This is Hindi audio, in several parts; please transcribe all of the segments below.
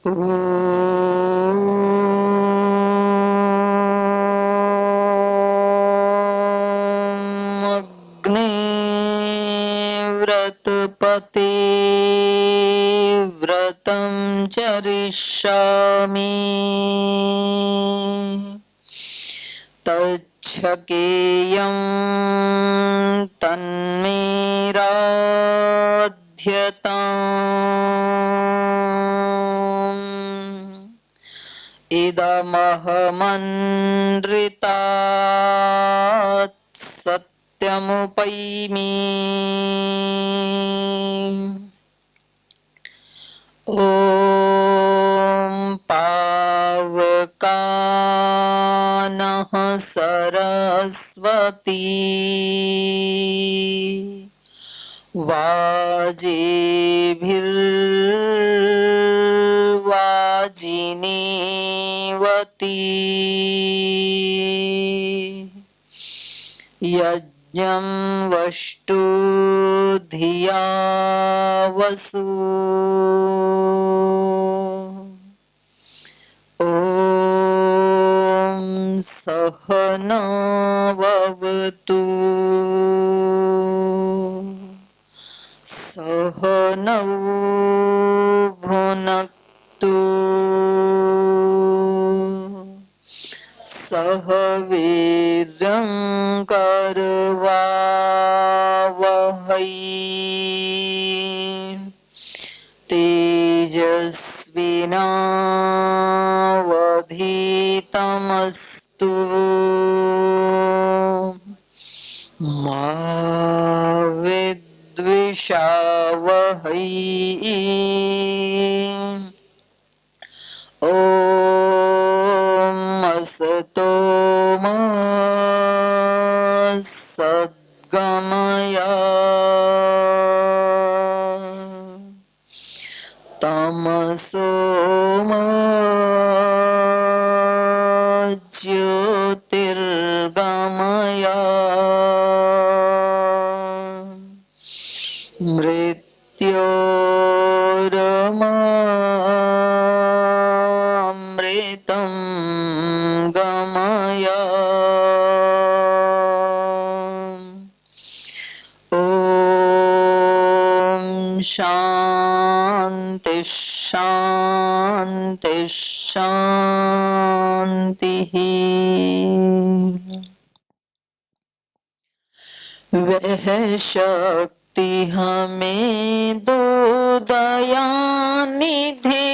अग्ने व्रतपते व्रतं चरिष्यामि तच्छकेयं तन्मे राध्यताम् इदमहमनृतात् सत्यमुपैमि ॐ पावकानः सरस्वती वाजेभिर्वाजिनीवती यज्ञं वष्टु धिया वसु ॐ सहनाववतु सहनौ भुनक्तु सह वीर्यं करवावहै तेजस्विनावधीतमस्तु मा विद्विषावहै ॐ असतो मा सद्गमय तमसो मा ज्योतिर्गमय मृत्योरमामृतं गमय ॐ शान्ति शान्ति शान्तिः वह शक्ति हमें दो दयानिधि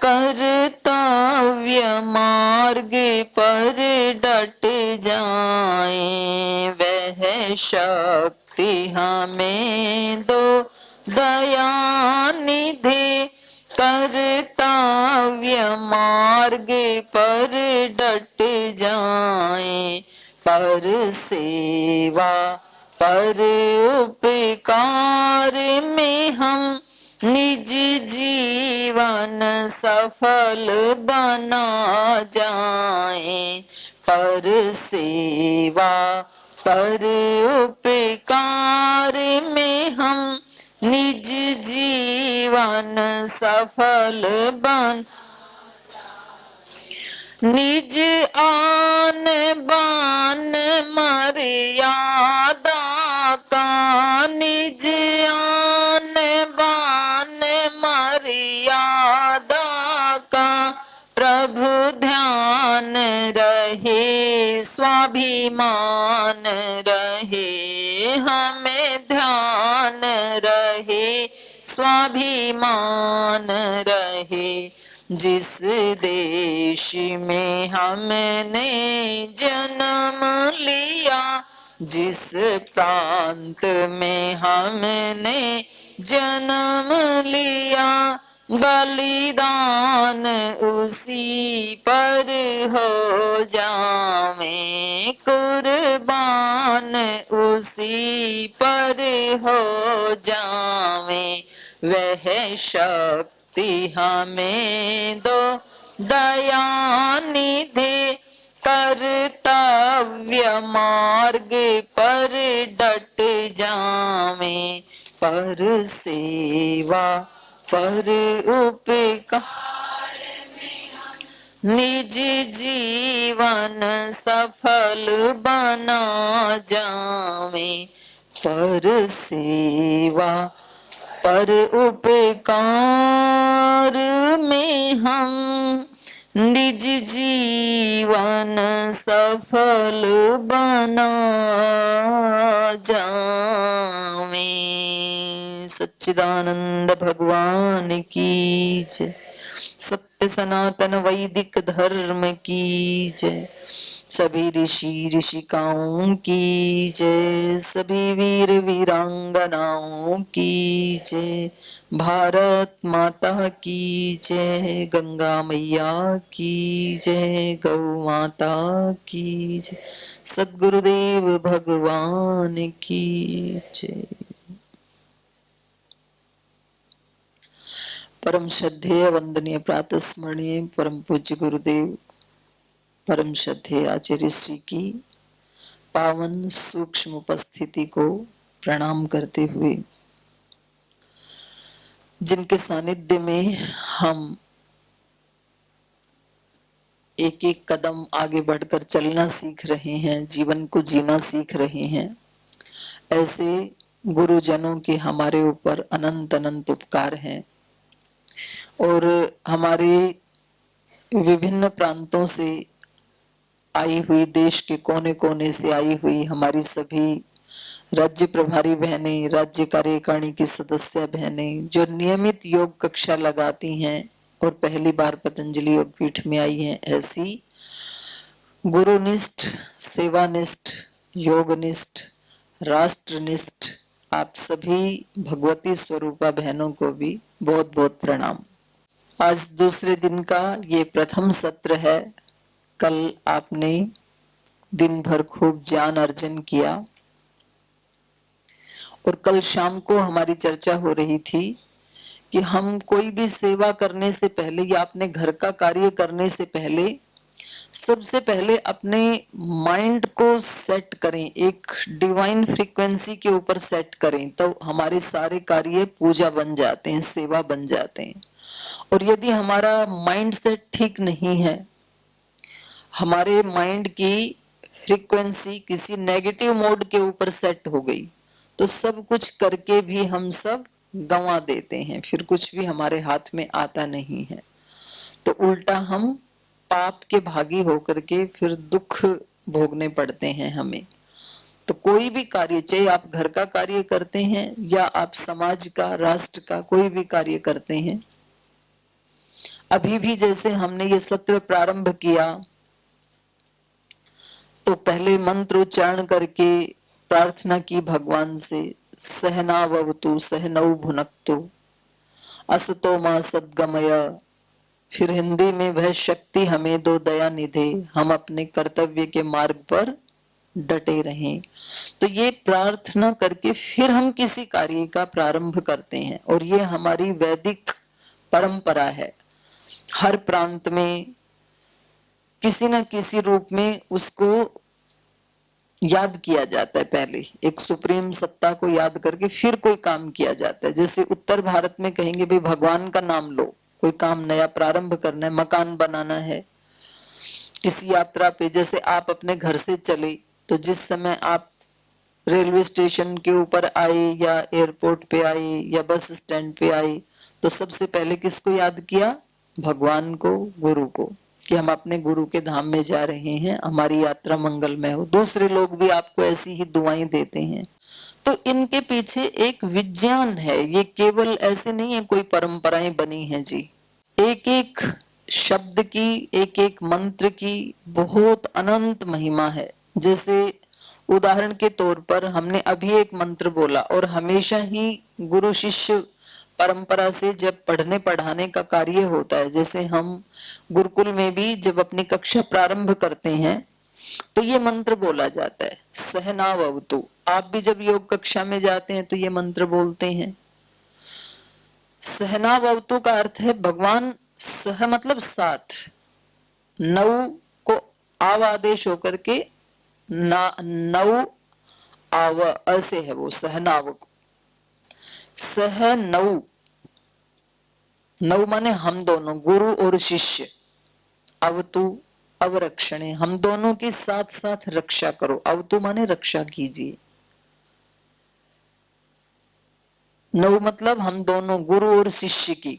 कर्तव्य मार्ग पर डट जाएं। वह शक्ति हमें दो दयानिधि कर्तव्य मार्ग पर डट जाएं। पर सेवा पर उपकार में हम निज जीवन सफल बना जाएं। पर सेवा पर उपकार में हम निज जीवन सफल बन निज आन बान मर्यादा का निज आन बान मर्यादा का प्रभु ध्यान रहे स्वाभिमान रहे हमें ध्यान रहे स्वाभिमान रहे। जिस देश में हमने जन्म लिया जिस प्रांत में हमने जन्म लिया बलिदान उसी पर हो जावें कुर्बान उसी पर हो जावें। वह शक्ति हमें दो दयानिधि कर्तव्य मार्ग पर डट जावें। पर सेवा पर उपकार निज जीवन सफल बना जावे, पर सेवा पर उपकार में हम निज जीवन सफल बना जावे। सच्चिदानंद भगवान की जय। सत्य सनातन वैदिक धर्म की जय। सभी ऋषि ऋषिकाओं की जय। सभी वीर वीरांगनाओं की जय। भारत माता की जय। गंगा मैया की जय। गौ माता की जय। सद्गुरुदेव भगवान की जय। परम श्रद्धेय वंदनीय प्रातः स्मरणीय परम पूज्य गुरुदेव परम श्रद्धेय आचार्य श्री की पावन सूक्ष्म उपस्थिति को प्रणाम करते हुए, जिनके सानिध्य में हम एक एक कदम आगे बढ़कर चलना सीख रहे हैं, जीवन को जीना सीख रहे हैं, ऐसे गुरुजनों के हमारे ऊपर अनंत अनंत उपकार हैं। और हमारे विभिन्न प्रांतों से आई हुई, देश के कोने कोने से आई हुई हमारी सभी राज्य प्रभारी बहनें, राज्य कार्यकारिणी की सदस्य बहनें जो नियमित योग कक्षा लगाती हैं और पहली बार पतंजलि योग पीठ में आई हैं, ऐसी गुरुनिष्ठ, सेवानिष्ठ, योगनिष्ठ, राष्ट्रनिष्ठ आप सभी भगवती स्वरूपा बहनों को भी बहुत बहुत प्रणाम। आज दूसरे दिन का ये प्रथम सत्र है। कल आपने दिन भर खूब ज्ञान अर्जन किया और कल शाम को हमारी चर्चा हो रही थी कि हम कोई भी सेवा करने से पहले या अपने घर का कार्य करने से पहले सबसे पहले अपने माइंड को सेट करें, एक डिवाइन फ्रीक्वेंसी के ऊपर सेट करें, तो हमारे सारे कार्य पूजा बन जाते हैं, सेवा बन जाते हैं। और यदि हमारा माइंड सेट ठीक नहीं है, हमारे माइंड की फ्रीक्वेंसी किसी नेगेटिव मोड के ऊपर सेट हो गई तो सब कुछ करके भी हम सब गंवा देते हैं, फिर कुछ भी हमारे हाथ में आता नहीं है। तो उल्टा हम पाप के भागी होकर के फिर दुख भोगने पड़ते हैं हमें। तो कोई भी कार्य, चाहे आप घर का कार्य करते हैं या आप समाज का, राष्ट्र का कोई भी कार्य करते हैं, अभी भी जैसे हमने ये सत्र प्रारंभ किया तो पहले मंत्र उच्चारण करके प्रार्थना की भगवान से, सहनावतु सहनौ भुनक्तु असतो मा सद्गमय। फिर हिंदी में, वह शक्ति हमें दो दया निधे, हम अपने कर्तव्य के मार्ग पर डटे रहें। तो ये प्रार्थना करके फिर हम किसी कार्य का प्रारंभ करते हैं और ये हमारी वैदिक परंपरा है। हर प्रांत में किसी न किसी रूप में उसको याद किया जाता है, पहले एक सुप्रीम सत्ता को याद करके फिर कोई काम किया जाता है। जैसे उत्तर भारत में कहेंगे भाई भगवान का नाम लो, कोई काम नया प्रारंभ करना है, मकान बनाना है, किसी यात्रा पे, जैसे आप अपने घर से चले तो जिस समय आप रेलवे स्टेशन के ऊपर आए या एयरपोर्ट पे आए या बस स्टैंड पे आए तो सबसे पहले किसको याद किया? भगवान को, गुरु को, कि हम अपने गुरु के धाम में जा रहे हैं, हमारी यात्रा मंगलमय हो। दूसरे लोग भी आपको ऐसी ही दुआएं देते हैं। तो इनके पीछे एक विज्ञान है, ये केवल ऐसे नहीं है कोई परंपराएं बनी हैं जी। एक एक शब्द की, एक एक मंत्र की बहुत अनंत महिमा है। जैसे उदाहरण के तौर पर हमने अभी एक मंत्र बोला और हमेशा ही गुरु शिष्य परंपरा से जब पढ़ने पढ़ाने का कार्य होता है, जैसे हम गुरुकुल में भी जब अपनी कक्षा प्रारंभ करते हैं तो ये मंत्र बोला जाता है, सहनावतु। आप भी जब योग कक्षा में जाते हैं तो ये मंत्र बोलते हैं। सहनावतु का अर्थ है भगवान, सह मतलब साथ, नौ को आव आदेश होकर के नौ आव ऐसे है, वो सहनाव को सह नौ, नौ माने हम दोनों, गुरु और शिष्य, अवतु अवरक्षणे, हम दोनों की साथ साथ रक्षा करो। अवतु माने रक्षा कीजिए। नौ मतलब हम दोनों, गुरु और शिष्य की,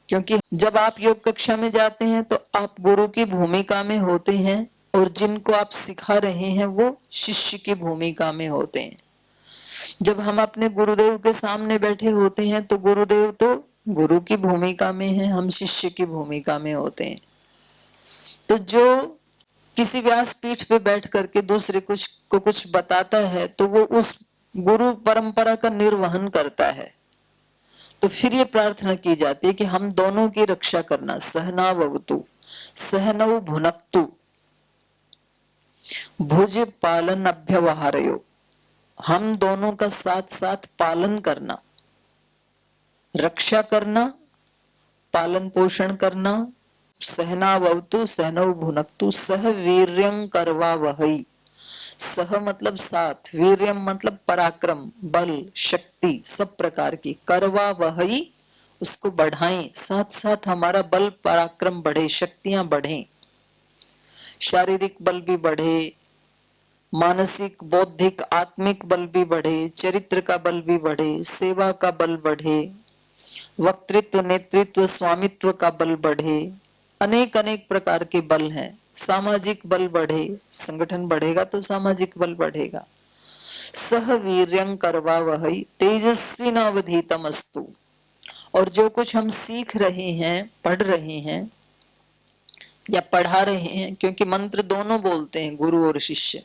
क्योंकि जब आप योग कक्षा में जाते हैं तो आप गुरु की भूमिका में होते हैं और जिनको आप सिखा रहे हैं वो शिष्य की भूमिका में होते हैं। जब हम अपने गुरुदेव के सामने बैठे होते हैं तो गुरुदेव तो गुरु की भूमिका में है, हम शिष्य की भूमिका में होते हैं। तो जो किसी व्यास पीठ पे बैठ करके दूसरे को कुछ बताता है तो वो उस गुरु परंपरा का निर्वहन करता है। तो फिर ये प्रार्थना की जाती है कि हम दोनों की रक्षा करना। सहनावतु सहनौ भुनक्तु भुज पालन अभ्यवहारयो, हम दोनों का साथ साथ पालन करना, रक्षा करना, पालन पोषण करना। सहनावतु सहनौ भुनक्तु सह वीर्यं करवा वही, सह मतलब साथ, वीर्यम मतलब पराक्रम, बल, शक्ति, सब प्रकार की, करवा वही उसको बढ़ाएं, साथ साथ हमारा बल पराक्रम बढ़े, शक्तियां बढ़े, शारीरिक बल भी बढ़े, मानसिक बौद्धिक आत्मिक बल भी बढ़े, चरित्र का बल भी बढ़े, सेवा का बल बढ़े, वक्तृत्व नेतृत्व स्वामित्व का बल बढ़े, अनेक अनेक प्रकार के बल हैं। सामाजिक बल बढ़े, संगठन बढ़ेगा तो सामाजिक बल बढ़ेगा। सह वीर्यं करवा वही तेजस्वी नावधीतमस्तु, और जो कुछ हम सीख रहे हैं, पढ़ रहे हैं या पढ़ा रहे हैं, क्योंकि मंत्र दोनों बोलते हैं गुरु और शिष्य,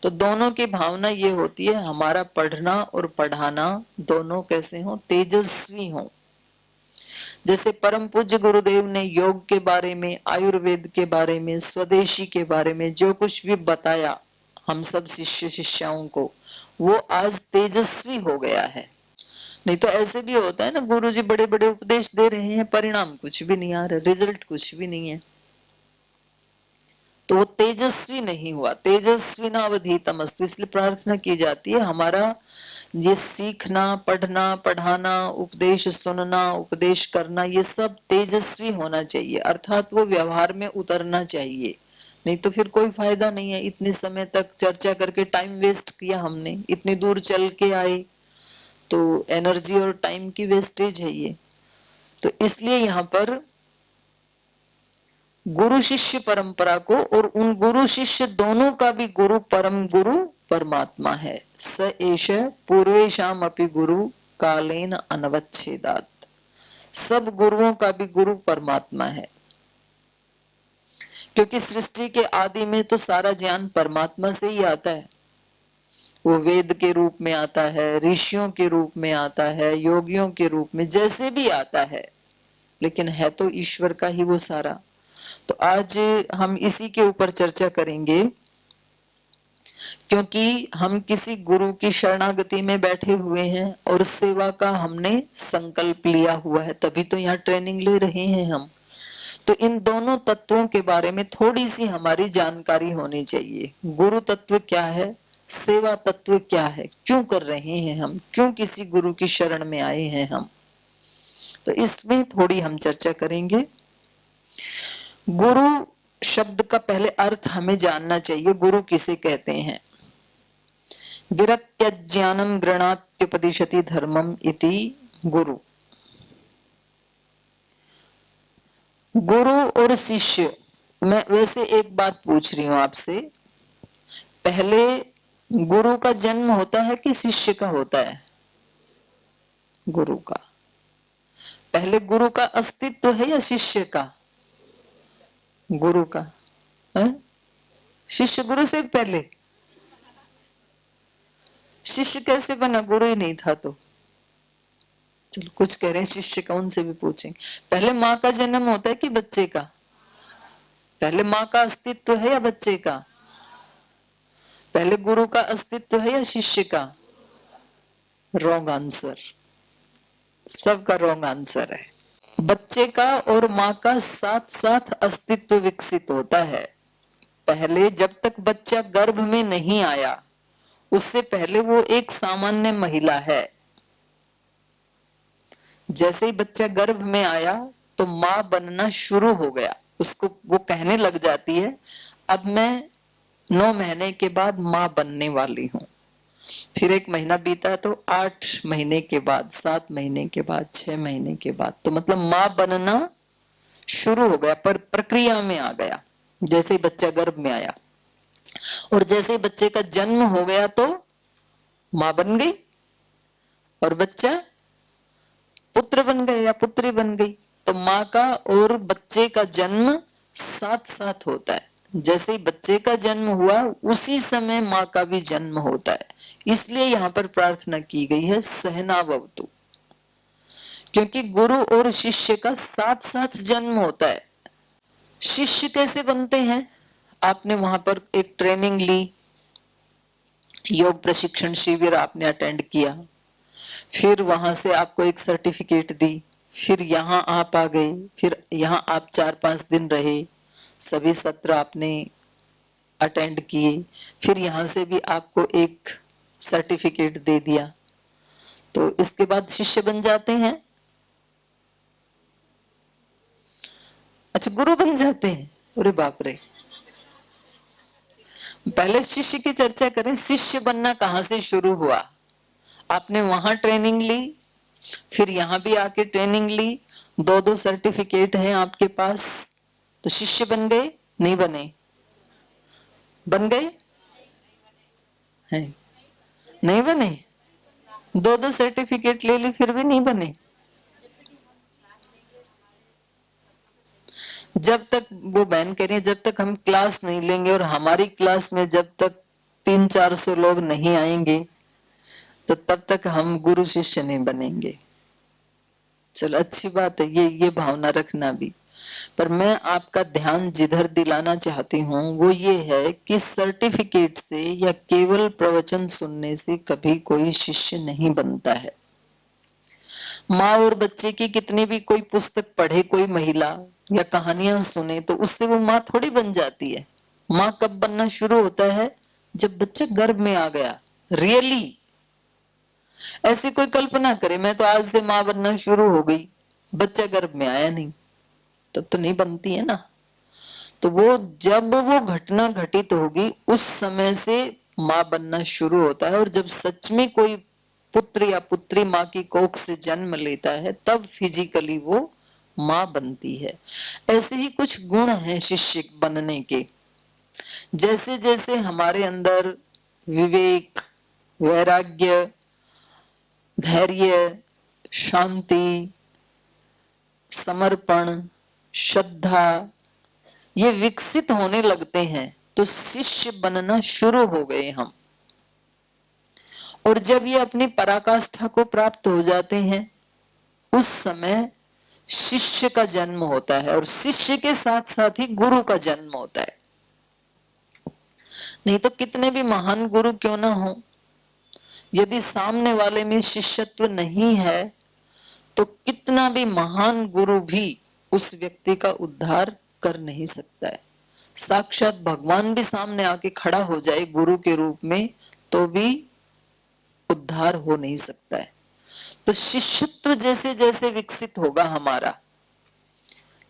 तो दोनों की भावना ये होती है हमारा पढ़ना और पढ़ाना दोनों कैसे हो, तेजस्वी हो। जैसे परम पूज्य गुरुदेव ने योग के बारे में, आयुर्वेद के बारे में, स्वदेशी के बारे में जो कुछ भी बताया हम सब शिष्य शिष्याओं को, वो आज तेजस्वी हो गया है। नहीं तो ऐसे भी होता है ना, गुरुजी बड़े बड़े उपदेश दे रहे हैं, परिणाम कुछ भी नहीं आ रहा, रिजल्ट कुछ भी नहीं है, तो वो तेजस्वी नहीं हुआ। तेजस्वी नावधीतमस्तु, इसलिए प्रार्थना की जाती है हमारा ये सीखना, पढ़ना, पढ़ाना, उपदेश सुनना, उपदेश करना, ये सब तेजस्वी होना चाहिए, अर्थात वो व्यवहार में उतरना चाहिए। नहीं तो फिर कोई फायदा नहीं है। इतने समय तक चर्चा करके टाइम वेस्ट किया हमने, इतनी दूर चल के आए, तो एनर्जी और टाइम की वेस्टेज है ये। तो इसलिए यहाँ पर गुरु शिष्य परंपरा को, और उन गुरु शिष्य दोनों का भी गुरु परम गुरु परमात्मा है। स एष पूर्वेशाम अपि गुरु कालेन अनवच्छेदात, सब गुरुओं का भी गुरु परमात्मा है, क्योंकि सृष्टि के आदि में तो सारा ज्ञान परमात्मा से ही आता है। वो वेद के रूप में आता है, ऋषियों के रूप में आता है, योगियों के रूप में, जैसे भी आता है, लेकिन है तो ईश्वर का ही वो सारा। तो आज हम इसी के ऊपर चर्चा करेंगे, क्योंकि हम किसी गुरु की शरणागति में बैठे हुए हैं और सेवा का हमने संकल्प लिया हुआ है, तभी तो यहाँ ट्रेनिंग ले रहे हैं हम। तो इन दोनों तत्वों के बारे में थोड़ी सी हमारी जानकारी होनी चाहिए। गुरु तत्व क्या है, सेवा तत्व क्या है, क्यों कर रहे हैं हम, क्यों किसी गुरु की शरण में आए हैं हम, तो इसमें थोड़ी हम चर्चा करेंगे। गुरु शब्द का पहले अर्थ हमें जानना चाहिए, गुरु किसे कहते हैं। गिरत्यज्ञानम गृणात्युपदिशति धर्मम इति गुरु। गुरु और शिष्य, मैं वैसे एक बात पूछ रही हूं आपसे, पहले गुरु का जन्म होता है कि शिष्य का होता है? गुरु का। पहले गुरु का अस्तित्व है या शिष्य का? गुरु का है? शिष्य गुरु से पहले? शिष्य कैसे बना, गुरु ही नहीं था तो? चलो, कुछ कह रहे हैं शिष्य का, उनसे भी पूछेंगे। पहले माँ का जन्म होता है कि बच्चे का? पहले माँ का अस्तित्व है या बच्चे का? पहले गुरु का अस्तित्व है या शिष्य का? रॉन्ग आंसर, सबका रॉन्ग आंसर है। बच्चे का और माँ का साथ साथ अस्तित्व विकसित होता है। पहले जब तक बच्चा गर्भ में नहीं आया, उससे पहले वो एक सामान्य महिला है। जैसे ही बच्चा गर्भ में आया तो माँ बनना शुरू हो गया, उसको वो कहने लग जाती है अब मैं 9 महीने के बाद माँ बनने वाली हूँ। फिर 1 महीना बीता तो 8 महीने के बाद, 7 महीने के बाद, 6 महीने के बाद, तो मतलब माँ बनना शुरू हो गया, पर प्रक्रिया में आ गया। जैसे ही बच्चा गर्भ में आया और जैसे ही बच्चे का जन्म हो गया तो माँ बन गई और बच्चा पुत्र बन गया या पुत्री बन गई। तो माँ का और बच्चे का जन्म साथ साथ होता है। जैसे ही बच्चे का जन्म हुआ उसी समय माँ का भी जन्म होता है। इसलिए यहाँ पर प्रार्थना की गई है सहनावतु, क्योंकि गुरु और शिष्य का साथ साथ जन्म होता है। शिष्य कैसे बनते हैं? आपने वहां पर एक ट्रेनिंग ली, योग प्रशिक्षण शिविर आपने अटेंड किया, फिर वहां से आपको एक सर्टिफिकेट दी, फिर यहाँ आप आ गए, फिर यहाँ आप 4-5 दिन रहे, सभी सत्र आपने अटेंड किए, फिर यहाँ से भी आपको एक सर्टिफिकेट दे दिया, तो इसके बाद शिष्य बन जाते हैं। अच्छा, गुरु बन जाते हैं? अरे बाप रे, पहले शिष्य की चर्चा करें। शिष्य बनना कहाँ से शुरू हुआ? आपने वहां ट्रेनिंग ली, फिर यहाँ भी आके ट्रेनिंग ली, 2-2 सर्टिफिकेट हैं आपके पास, तो शिष्य बन गए? नहीं बने? बन गए हैं? नहीं बने? 2-2 सर्टिफिकेट ले ली फिर भी नहीं बने? जब तक वो बहन कह रही है, जब तक हम क्लास नहीं लेंगे और हमारी क्लास में जब तक 300-400 लोग नहीं आएंगे तो तब तक हम गुरु शिष्य नहीं बनेंगे। चलो अच्छी बात है, ये भावना रखना भी। पर मैं आपका ध्यान जिधर दिलाना चाहती हूँ वो ये है कि सर्टिफिकेट से या केवल प्रवचन सुनने से कभी कोई शिष्य नहीं बनता है। माँ और बच्चे की कितनी भी कोई पुस्तक पढ़े कोई महिला या कहानियां सुने तो उससे वो माँ थोड़ी बन जाती है। माँ कब बनना शुरू होता है? जब बच्चा गर्भ में आ गया। रियली ऐसी कोई कल्पना करे मैं तो आज से माँ बनना शुरू हो गई, बच्चा गर्भ में आया नहीं, तब तो नहीं बनती है ना। तो वो जब वो घटना घटित होगी उस समय से माँ बनना शुरू होता है, और जब सच में कोई पुत्र या पुत्री माँ की कोख से जन्म लेता है तब फिजिकली वो माँ बनती है। ऐसे ही कुछ गुण हैं शिष्य बनने के। जैसे जैसे हमारे अंदर विवेक, वैराग्य, धैर्य, शांति, समर्पण, श्रद्धा ये विकसित होने लगते हैं तो शिष्य बनना शुरू हो गए हम। और जब ये अपनी पराकाष्ठा को प्राप्त हो जाते हैं उस समय शिष्य का जन्म होता है, और शिष्य के साथ साथ ही गुरु का जन्म होता है। नहीं तो कितने भी महान गुरु क्यों ना हो, यदि सामने वाले में शिष्यत्व नहीं है तो कितना भी महान गुरु भी उस व्यक्ति का उद्धार कर नहीं सकता है। साक्षात भगवान भी सामने आके खड़ा हो जाए गुरु के रूप में तो भी उद्धार हो नहीं सकता है। तो शिष्यत्व जैसे जैसे विकसित होगा हमारा,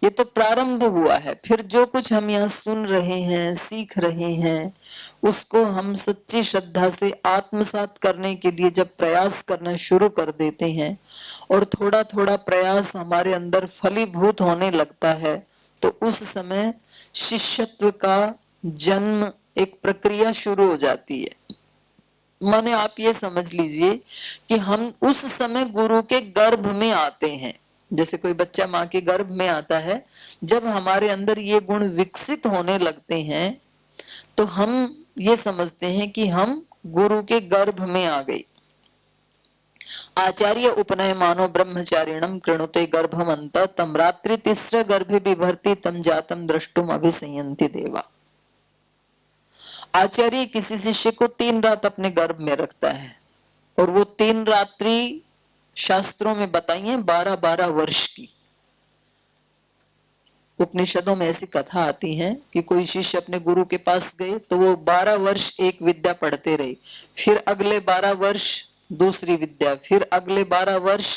ये तो प्रारंभ हुआ है। फिर जो कुछ हम यहाँ सुन रहे हैं, सीख रहे हैं, उसको हम सच्ची श्रद्धा से आत्मसात करने के लिए जब प्रयास करना शुरू कर देते हैं और थोड़ा थोड़ा प्रयास हमारे अंदर फलीभूत होने लगता है तो उस समय शिष्यत्व का जन्म एक प्रक्रिया शुरू हो जाती है। माने आप ये समझ लीजिए कि हम उस समय गुरु के गर्भ में आते हैं। जैसे कोई बच्चा माँ के गर्भ में आता है, जब हमारे अंदर ये गुण विकसित होने लगते हैं तो हम ये समझते हैं कि हम गुरु के गर्भ में आ गए। आचार्य उपनय मानो ब्रह्मचारिणम कृणुते गर्भमंत तम रात्रि तिस्र गर्भे बिभर्ति तम जातम द्रष्टुम अभिसंयन्ति देवा। आचार्य किसी शिष्य को 3 रात अपने गर्भ में रखता है और वो 3 रात्रि शास्त्रों में बताइए 12-12 वर्ष की। उपनिषदों में ऐसी कथा आती है कि कोई शिष्य अपने गुरु के पास गए तो वो 12 वर्ष एक विद्या पढ़ते रहे, फिर अगले 12 वर्ष दूसरी विद्या, फिर अगले 12 वर्ष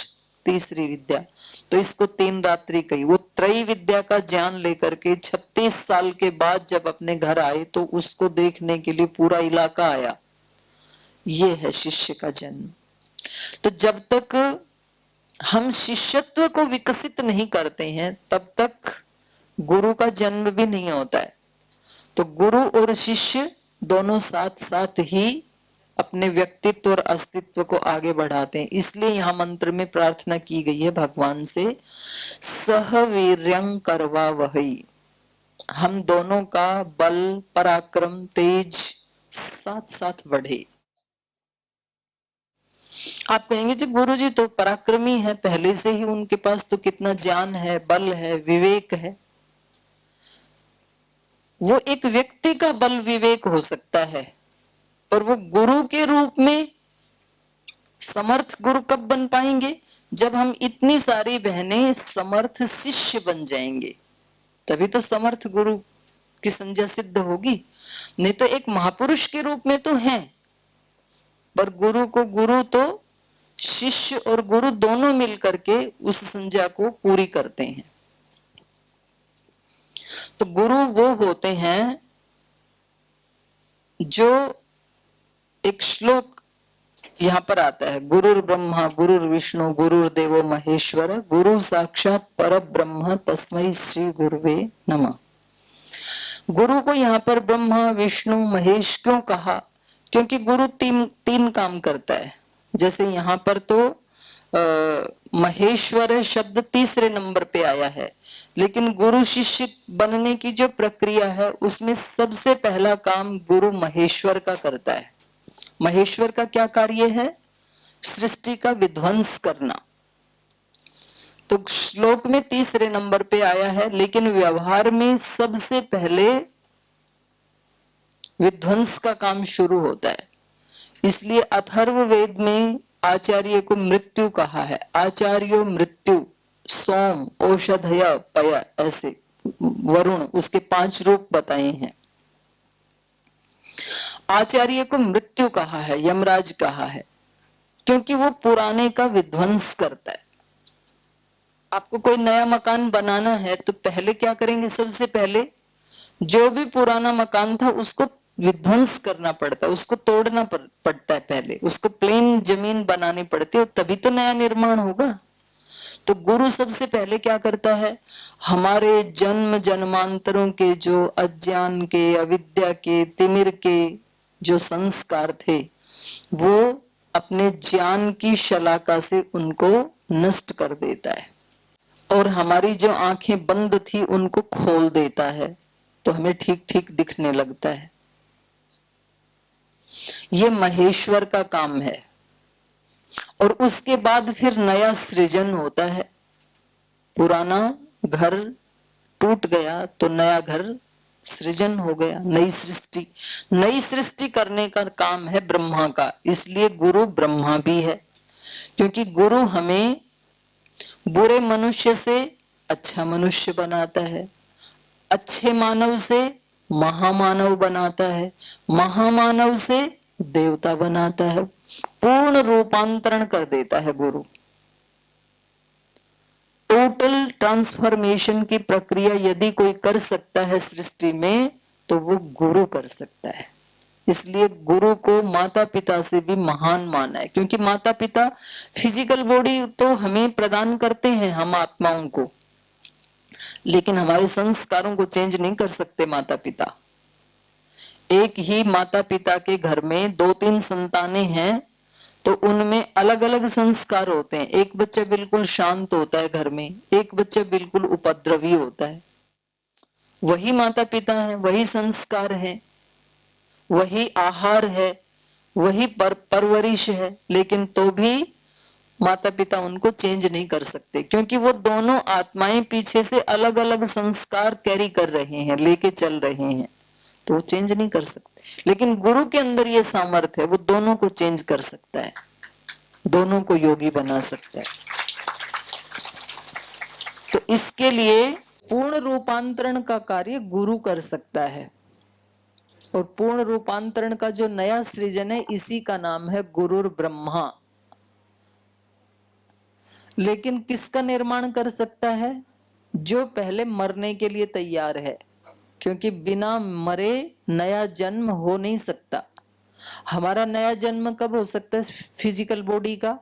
तीसरी विद्या, तो इसको 3 रात्रि कही। वो त्रय विद्या का ज्ञान लेकर के 36 साल के बाद जब अपने घर आए तो उसको देखने के लिए पूरा इलाका आया। ये है शिष्य का जन्म। तो जब तक हम शिष्यत्व को विकसित नहीं करते हैं तब तक गुरु का जन्म भी नहीं होता है। तो गुरु और शिष्य दोनों साथ साथ ही अपने व्यक्तित्व और अस्तित्व को आगे बढ़ाते हैं। इसलिए यहां मंत्र में प्रार्थना की गई है भगवान से, सह वीर्यं करवा वही, हम दोनों का बल पराक्रम तेज साथ साथ बढ़े। आप कहेंगे जी गुरु जी तो पराक्रमी है, पहले से ही उनके पास तो कितना ज्ञान है, बल है, विवेक है। वो एक व्यक्ति का बल विवेक हो सकता है, पर वो गुरु के रूप में समर्थ गुरु कब बन पाएंगे? जब हम इतनी सारी बहनें समर्थ शिष्य बन जाएंगे, तभी तो समर्थ गुरु की संज्ञा सिद्ध होगी। नहीं तो एक महापुरुष के रूप में तो हैं, पर गुरु को गुरु तो शिष्य और गुरु दोनों मिलकर के उस संज्ञा को पूरी करते हैं। तो गुरु वो होते हैं जो, एक श्लोक यहां पर आता है, गुरुर ब्रह्मा गुरुर विष्णु गुरुर्देवो महेश्वर गुरु साक्षात पर ब्रह्म तस्मै श्री गुरुवे नमः। गुरु को यहाँ पर ब्रह्मा विष्णु महेश क्यों कहा? क्योंकि गुरु तीन काम करता है। जैसे यहाँ पर तो महेश्वर शब्द तीसरे नंबर पे आया है, लेकिन गुरु शिष्य बनने की जो प्रक्रिया है उसमें सबसे पहला काम गुरु महेश्वर का करता है। महेश्वर का क्या कार्य है? सृष्टि का विध्वंस करना। तो श्लोक में तीसरे नंबर पे आया है, लेकिन व्यवहार में सबसे पहले विध्वंस का काम शुरू होता है। इसलिए अथर्ववेद में आचार्य को मृत्यु कहा है। आचार्यो मृत्यु सोम औषधय पय, ऐसे वरुण उसके 5 रूप बताए हैं। आचार्य को मृत्यु कहा है, यमराज कहा है, क्योंकि वो पुराने का विध्वंस करता है। आपको कोई नया मकान बनाना है तो पहले क्या करेंगे? सबसे पहले जो भी पुराना मकान था उसको विध्वंस करना पड़ता है, उसको तोड़ना पड़ता है, पहले उसको प्लेन जमीन बनानी पड़ती है, तभी तो नया निर्माण होगा। तो गुरु सबसे पहले क्या करता है? हमारे जन्म जन्मांतरों के जो अज्ञान के, अविद्या के, तिमिर के जो संस्कार थे वो अपने ज्ञान की शलाका से उनको नष्ट कर देता है, और हमारी जो आंखें बंद थी उनको खोल देता है, तो हमें ठीक ठीक दिखने लगता है। ये महेश्वर का काम है। और उसके बाद फिर नया सृजन होता है। पुराना घर टूट गया तो नया घर सृजन हो गया, नई सृष्टि करने का काम है ब्रह्मा का। इसलिए गुरु ब्रह्मा भी है, क्योंकि गुरु हमें बुरे मनुष्य से अच्छा मनुष्य बनाता है, अच्छे मानव से महामानव बनाता है, महामानव से देवता बनाता है, पूर्ण रूपांतरण कर देता है गुरु। टोटल ट्रांसफॉर्मेशन की प्रक्रिया यदि कोई कर सकता है सृष्टि में तो वो गुरु कर सकता है। इसलिए गुरु को माता पिता से भी महान माना है, क्योंकि माता पिता फिजिकल बॉडी तो हमें प्रदान करते हैं, हम आत्माओं को, लेकिन हमारे संस्कारों को चेंज नहीं कर सकते माता पिता। एक ही माता पिता के घर में 2-3 संतानें हैं तो उनमें अलग अलग संस्कार होते हैं। एक बच्चा बिल्कुल शांत होता है घर में, एक बच्चा बिल्कुल उपद्रवी होता है। वही माता पिता है, वही संस्कार है, वही आहार है, वही परवरिश है, लेकिन तो भी माता पिता उनको चेंज नहीं कर सकते, क्योंकि वो दोनों आत्माएं पीछे से अलग अलग संस्कार कैरी कर रहे हैं, लेके चल रहे हैं, तो वो चेंज नहीं कर सकते। लेकिन गुरु के अंदर ये सामर्थ्य है, वो दोनों को चेंज कर सकता है, दोनों को योगी बना सकता है। तो इसके लिए पूर्ण रूपांतरण का कार्य गुरु कर सकता है, और पूर्ण रूपांतरण का जो नया सृजन है इसी का नाम है गुरुर ब्रह्मा। लेकिन किसका निर्माण कर सकता है? जो पहले मरने के लिए तैयार है, क्योंकि बिना मरे नया जन्म हो नहीं सकता। हमारा नया जन्म कब हो सकता है फिजिकल बॉडी का?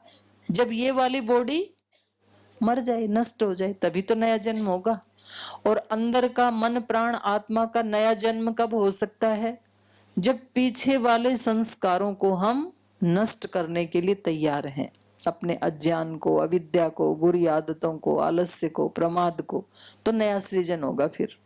जब ये वाली बॉडी मर जाए, नष्ट हो जाए, तभी तो नया जन्म होगा। और अंदर का मन प्राण आत्मा का नया जन्म कब हो सकता है? जब पीछे वाले संस्कारों को हम नष्ट करने के लिए तैयार हैं, अपने अज्ञान को, अविद्या को, बुरी आदतों को, आलस्य को, प्रमाद को, तो नया सृजन होगा फिर।